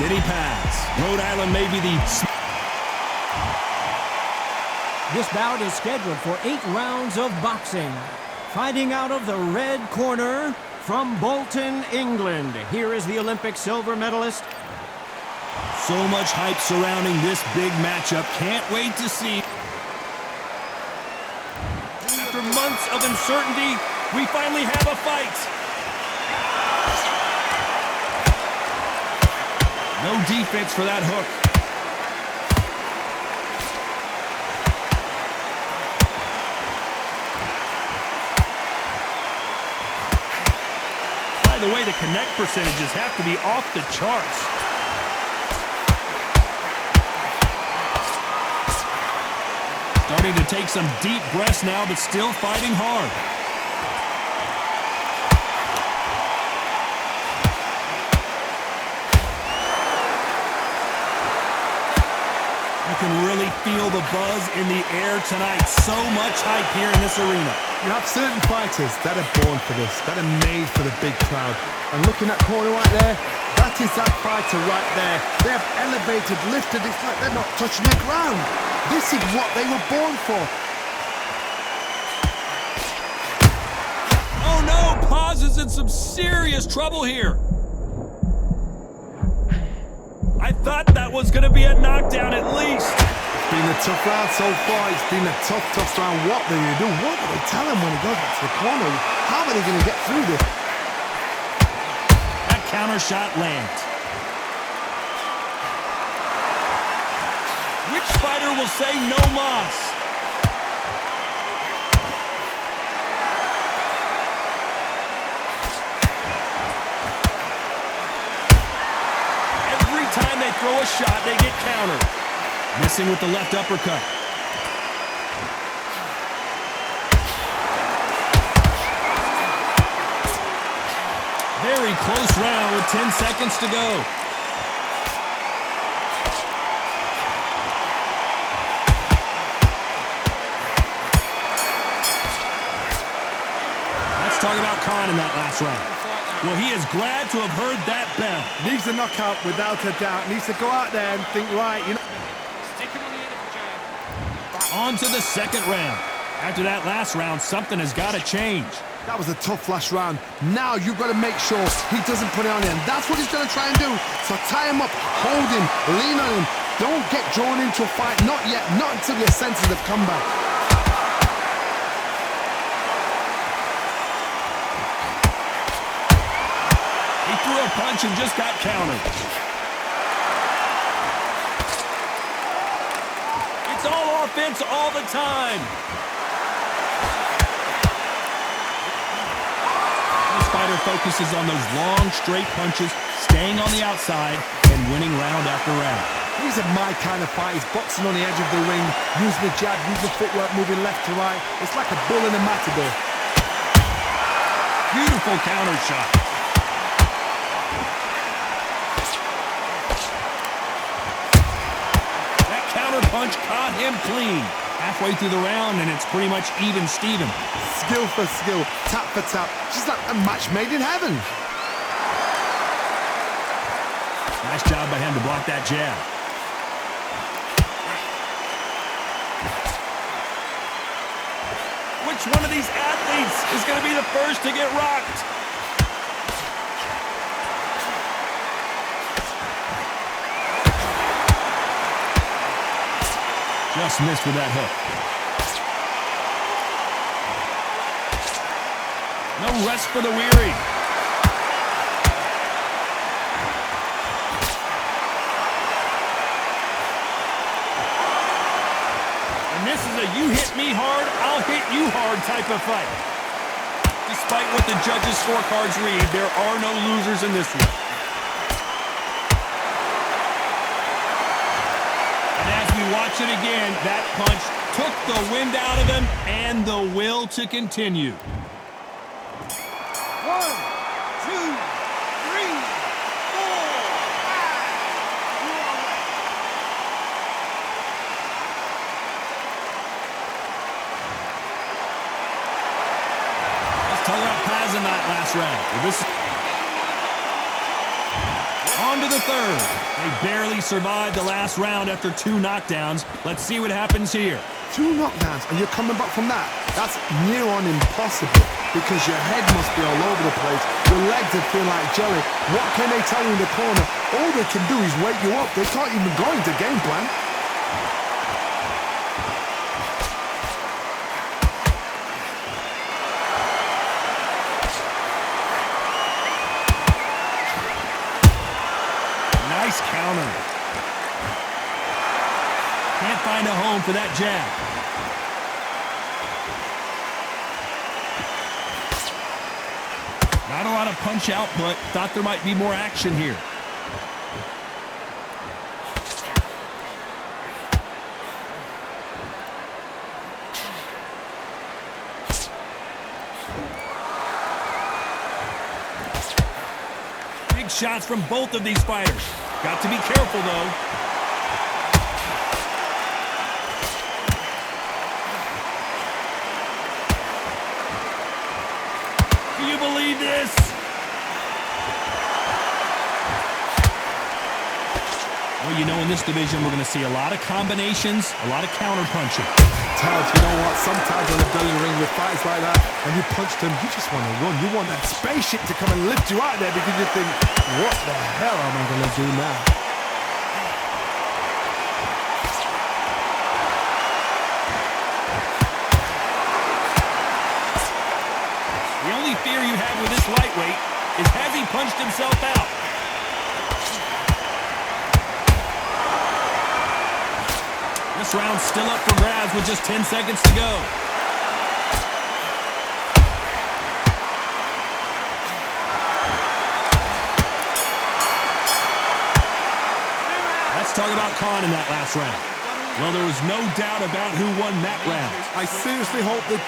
Did he pass? Rhode Island may be the... This bout is scheduled for 8 rounds of boxing. Fighting out of the red corner from Bolton, England. Here is the Olympic silver medalist. So much hype surrounding this big matchup. Can't wait to see. After months of uncertainty, we finally have a fight. No defense for that hook. By the way, the connect percentages have to be off the charts. Starting to take some deep breaths now, but still fighting hard. You can really feel the buzz in the air tonight. So much hype here in this arena. You have certain fighters that are born for this, that are made for the big crowd. And looking at corner right there, that is that fighter right there. They have elevated, lifted, it's like they're not touching the ground. This is what they were born for. Oh no, Paz is in some serious trouble here. I thought that was going to be a knockdown at least. It's been a tough round so far. It's been a tough round. What do you do? What do they tell him when he goes back to the corner? How are they going to get through this? That counter shot lands. Which fighter will say no mas? Every time they throw a shot, they get countered. Missing with the left uppercut. Very close round with 10 seconds to go. Talk about Khan in that last round. Well, he is glad to have heard that bell. Needs a knockout without a doubt. Needs to go out there and think, right, you know. On to the second round. After that last round, something has got to change. That was a tough last round. Now you've got to make sure he doesn't put it on him. That's what he's going to try and do. So tie him up, hold him, lean on him. Don't get drawn into a fight. Not yet. Not until your senses have come back. Threw a punch and just got countered. It's all offense all the time. This fighter focuses on those long, straight punches, staying on the outside, and winning round after round. He's a my kind of fight. He's boxing on the edge of the ring, using the jab, using the footwork, moving left to right. It's like a bull in a matador. Beautiful counter shot. Punch caught him clean. Halfway through the round, and it's pretty much even Steven. Skill for skill, tap for tap. Just like a match made in heaven. Nice job by him to block that jab. Which one of these athletes is going to be the first to get rocked? Just missed with that hook. No rest for the weary. And this is a you hit me hard, I'll hit you hard type of fight. Despite what the judges' scorecards read, there are no losers in this one. Watch it again. That punch took the wind out of him and the will to continue. 1, 2, 3, 4. Let's talk about Paz in that last round. Well, On to the third. They barely survived the last round after 2 knockdowns. Let's see what happens here. 2 knockdowns and you're coming back from that. That's near on impossible because your head must be all over the place. Your legs would feel like jelly. What can they tell you in the corner? All they can do is wake you up. They can't even go into game plan. Nice counter. Can't find a home for that jab. Not a lot of punch output. Thought there might be more action here. Big shots from both of these fighters. Got to be careful, though. Do you believe this? Well, you know, in this division, we're going to see a lot of combinations, a lot of counter-punching. Todd, you know what? Sometimes on the belly ring with fights like that, and you punch them, you just want to run. You want that spaceship to come and lift you out there because you think, what the hell am I going to do now? The only fear you have with this lightweight is has he punched himself out? This round's still up for grabs with just 10 seconds to go. Let's talk about Khan in that last round. Well, there was no doubt about who won that round. I seriously hope that...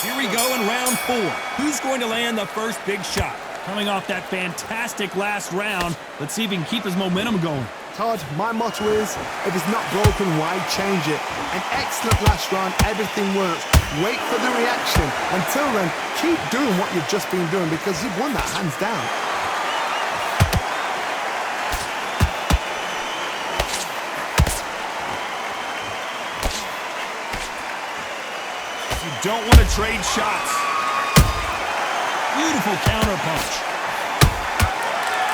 Here we go in round 4. Who's going to land the first big shot? Coming off that fantastic last round, let's see if he can keep his momentum going. Todd, my motto is, if it's not broken, why change it? An excellent last round, everything works. Wait for the reaction. Until then, keep doing what you've just been doing because you've won that hands down. You don't want to trade shots. Beautiful counter punch.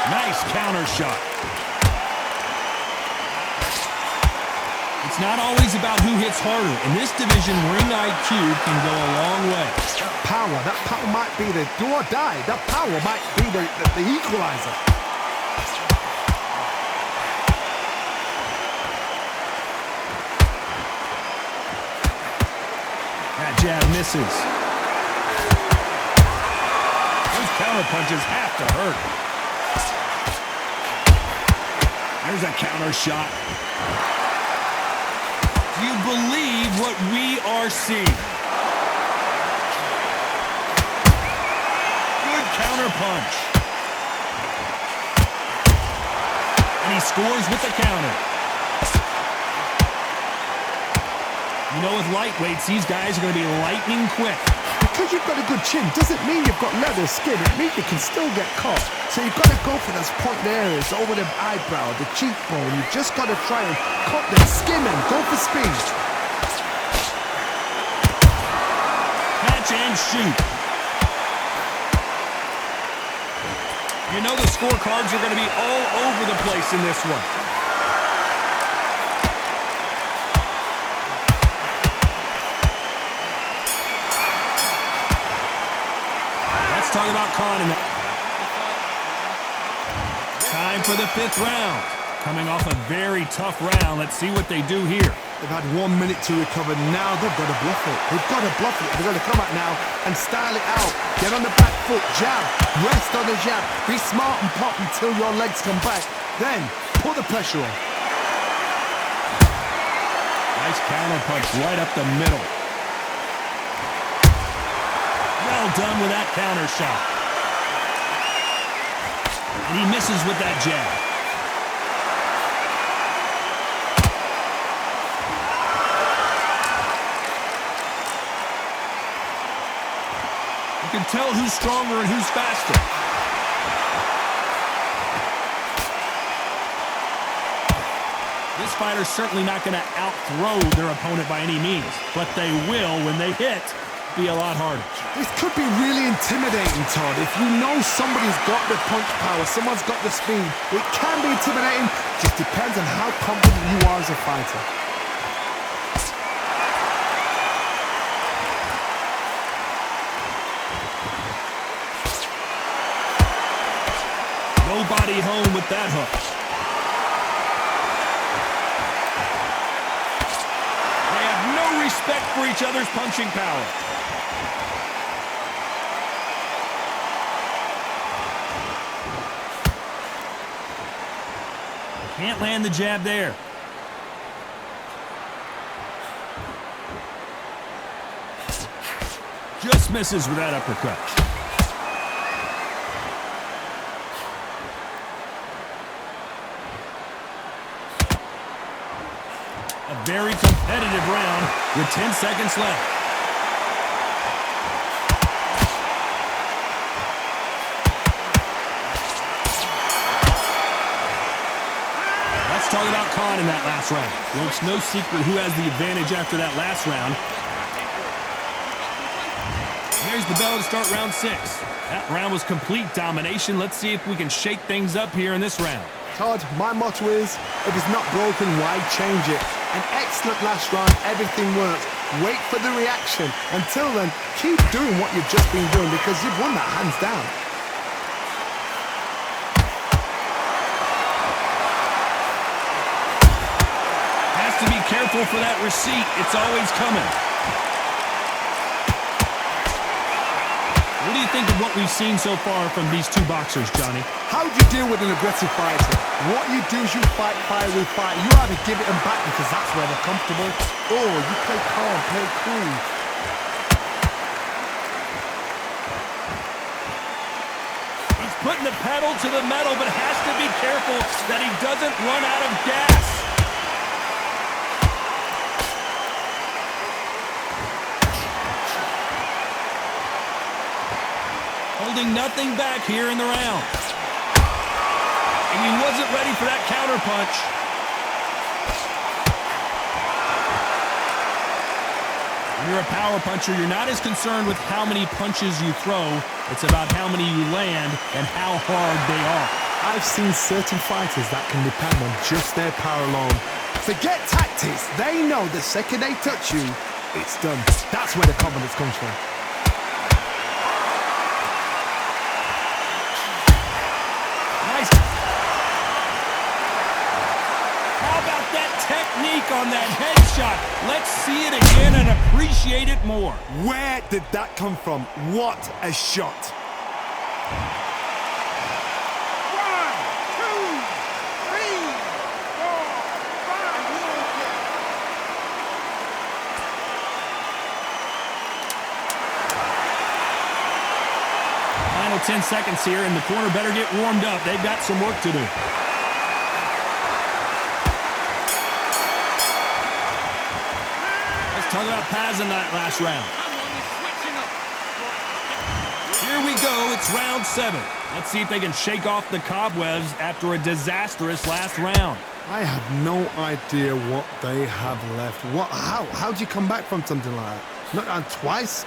Nice counter shot. It's not always about who hits harder. In this division, ring IQ can go a long way. That power might be the do or die. That power might be the equalizer. That jab misses. Those counter punches have to hurt. There's a counter shot. Do you believe what we are seeing? Good counter punch. And he scores with the counter. You know, with lightweights, these guys are going to be lightning quick. Because you've got a good chin doesn't mean you've got leather skin. It means you can still get caught. So you've got to go for those pointed areas over the eyebrow, the cheekbone. You've just got to try and cut the skin and go for speed. Catch and shoot. You know the scorecards are going to be all over the place in this one. Talk about Khan in that. Time for the 5th round. Coming off a very tough round. Let's see what they do here. They've had 1 minute to recover. Now they've got to bluff it. They've got to bluff it. They've got to come out now and style it out. Get on the back foot, jab, rest on the jab. Be smart and pop until your legs come back. Then put the pressure on. Nice counter punch right up the middle. Well done with that counter shot. And he misses with that jab. You can tell who's stronger and who's faster. This fighter's certainly not going to out-throw their opponent by any means, but they will, when they hit, be a lot harder. This could be really intimidating, Todd. If you know somebody's got the punch power, someone's got the speed, it can be intimidating. Just depends on how confident you are as a fighter. Nobody home with that hook. They have no respect for each other's punching power. Can't land the jab there. Just misses with that uppercut. A very competitive round with 10 seconds left. Let's talk about Khan in that last round. Well, it's no secret who has the advantage after that last round. Here's the bell to start round 6. That round was complete domination. Let's see if we can shake things up here in this round. Todd, my motto is, if it's not broken, why change it? An excellent last round, everything works. Wait for the reaction. Until then, keep doing what you've just been doing because you've won that hands down. Has to be careful for that receipt. It's always coming. What do you think of what we've seen so far from these two boxers, Johnny? How do you deal with an aggressive fighter? What you do is you fight fire with fire. You either give it them back because that's where they're comfortable, or you play calm, play cool. He's putting the pedal to the metal, but has to be careful that he doesn't run out of gas. Holding nothing back here in the round. And he wasn't ready for that counter punch. When you're a power puncher, you're not as concerned with how many punches you throw. It's about how many you land and how hard they are. I've seen certain fighters that can depend on just their power alone. Forget tactics. They know the second they touch you, it's done. That's where the confidence comes from. Technique on that headshot. Let's see it again and appreciate it more. Where did that come from? What a shot. 1, 2, 3, 4, 5. Final 10 seconds here, and the corner better get warmed up. They've got some work to do. Talk about Paz in that last round. Here we go. It's round 7. Let's see if they can shake off the cobwebs after a disastrous last round. I have no idea what they have left. How do you come back from something like that? Not on twice?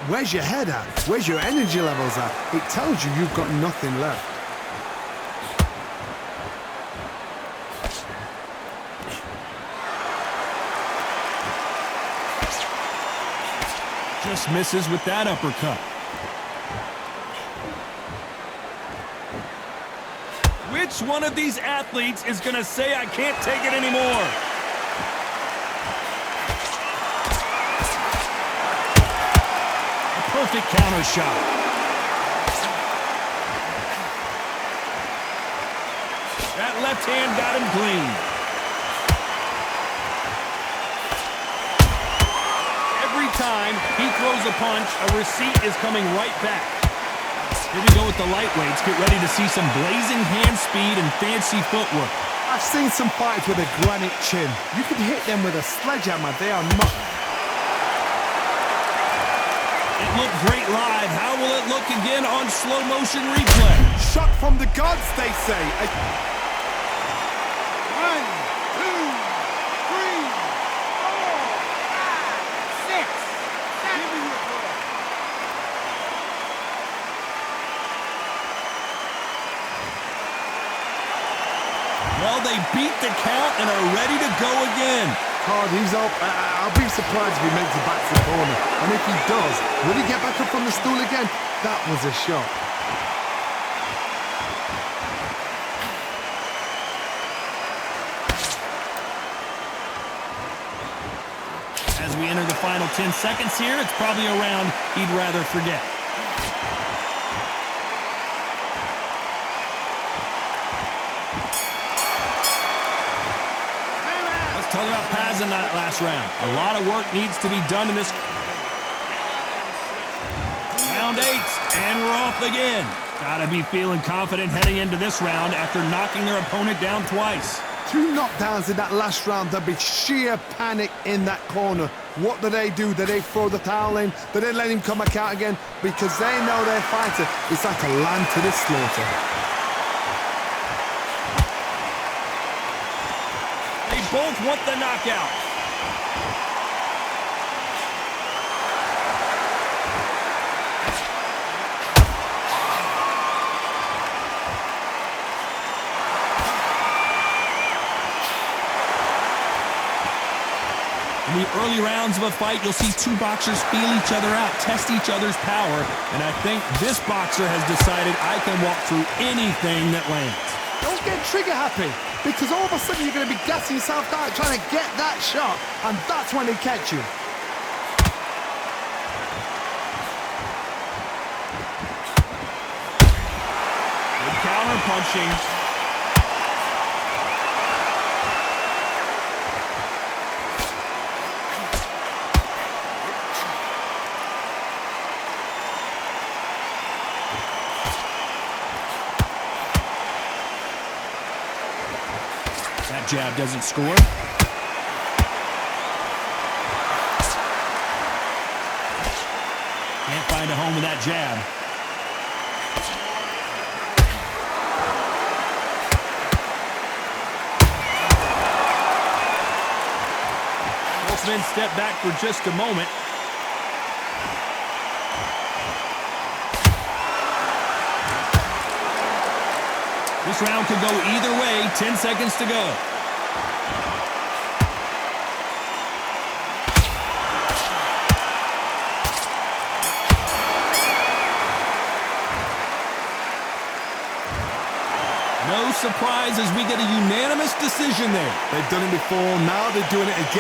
Where's your head at? Where's your energy levels at? It tells you you've got nothing left. Just misses with that uppercut. Which one of these athletes is going to say, I can't take it anymore? A perfect counter shot. That left hand got him clean. Every time he throws a punch, a receipt is coming right back. Here we go with the lightweights. Get ready to see some blazing hand speed and fancy footwork. I've seen some fighters with a granite chin. You can hit them with a sledgehammer. They are not. It looked great live. How will it look again on slow motion replay? Shot from the gods, they say. 1, 2, they beat the count and are ready to go again. God, he's up. I'll be surprised if he makes it back to the corner. And if he does, will he get back up from the stool again? That was a shot. As we enter the final 10 seconds here, it's probably a round he'd rather forget. Let's talk about Paz in that last round. A lot of work needs to be done in this. Round 8, and we're off again. Gotta be feeling confident heading into this round after knocking their opponent down twice. 2 knockdowns in that last round. There'll be sheer panic in that corner. What do? Do they throw the towel in? Do they let him come back out again? Because they know their fighter is like a lamb to the slaughter. They both want the knockout. In the early rounds of a fight, you'll see 2 boxers feel each other out, test each other's power, and I think this boxer has decided I can walk through anything that lands. Don't get trigger happy, because all of a sudden you're going to be gassing yourself out trying to get that shot, and that's when they catch you. Good counter punching. That jab doesn't score. Can't find a home with that jab. Both men step back for just a moment. This round could go either way. 10 seconds to go. No surprise as we get a unanimous decision there. They've done it before, now they're doing it again.